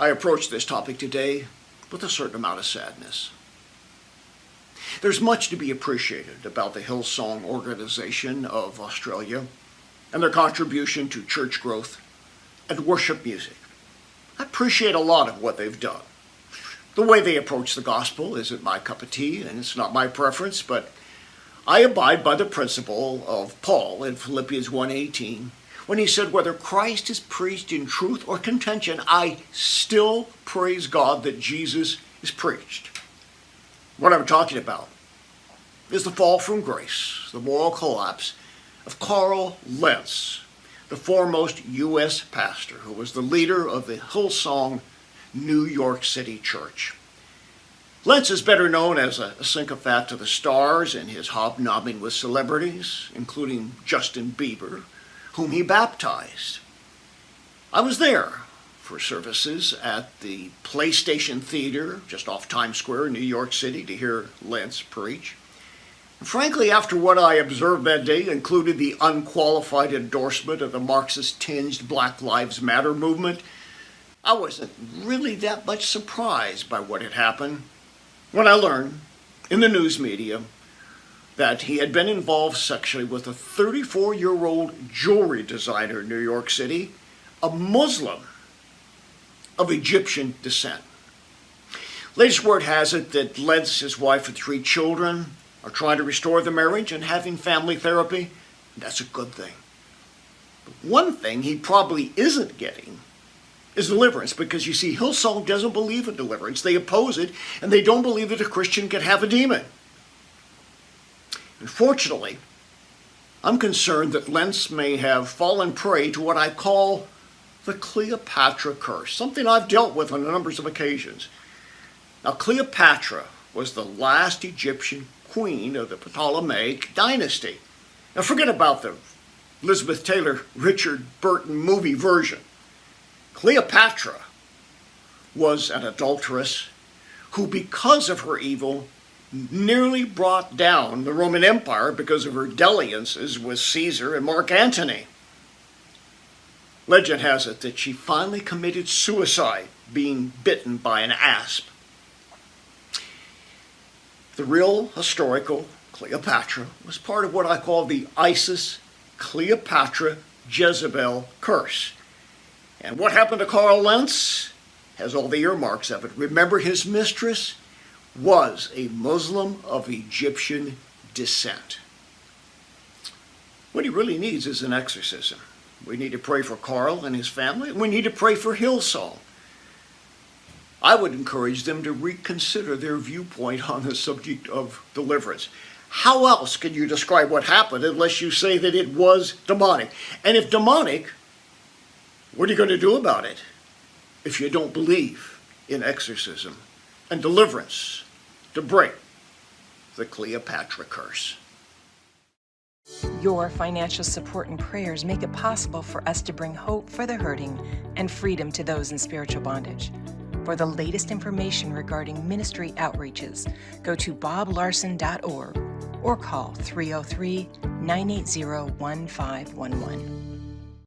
I approach this topic today with a certain amount of sadness. There's much to be appreciated about the Hillsong organization of Australia and their contribution to church growth and worship music. I appreciate a lot of what they've done. The way they approach the gospel isn't my cup of tea, and it's not my preference, but I abide by the principle of Paul in Philippians 1:18, when he said, whether Christ is preached in truth or contention, I still praise God that Jesus is preached. What I'm talking about is the fall from grace, the moral collapse of Carl Lentz, the foremost U.S. pastor who was the leader of the Hillsong New York City church. Lentz is better known as a sycophant to the stars in his hobnobbing with celebrities, including Justin Bieber, whom he baptized. I was there for services at the PlayStation Theater just off Times Square in New York City to hear Lentz preach. And frankly, after what I observed that day included the unqualified endorsement of the Marxist-tinged Black Lives Matter movement, I wasn't really that much surprised by what had happened when I learned in the news media that he had been involved sexually with a 34-year-old jewelry designer in New York City, a Muslim of Egyptian descent. Latest word has it that Lentz, his wife, and 3 children are trying to restore the marriage and having family therapy. That's a good thing. But one thing he probably isn't getting is deliverance, because you see, Hillsong doesn't believe in deliverance. They oppose it, and they don't believe that a Christian can have a demon. Unfortunately, I'm concerned that Lentz may have fallen prey to what I call the Cleopatra curse, something I've dealt with on a number of occasions. Now, Cleopatra was the last Egyptian queen of the Ptolemaic dynasty. Now, forget about the Elizabeth Taylor, Richard Burton movie version. Cleopatra was an adulteress who, because of her evil, nearly brought down the Roman Empire because of her dalliances with Caesar and Mark Antony. Legend has it that she finally committed suicide, being bitten by an asp. The real historical Cleopatra was part of what I call the Isis-Cleopatra-Jezebel curse. And what happened to Carl Lentz has all the earmarks of it. Remember, his mistress was a Muslim of Egyptian descent. What he really needs is an exorcism. We need to pray for Carl and his family, and we need to pray for Hillsong. I would encourage them to reconsider their viewpoint on the subject of deliverance. How else can you describe what happened unless you say that it was demonic? And if demonic, what are you going to do about it if you don't believe in exorcism and deliverance to break the Cleopatra curse? Your financial support and prayers make it possible for us to bring hope for the hurting and freedom to those in spiritual bondage. For the latest information regarding ministry outreaches, go to boblarson.org or call 303-980-1511.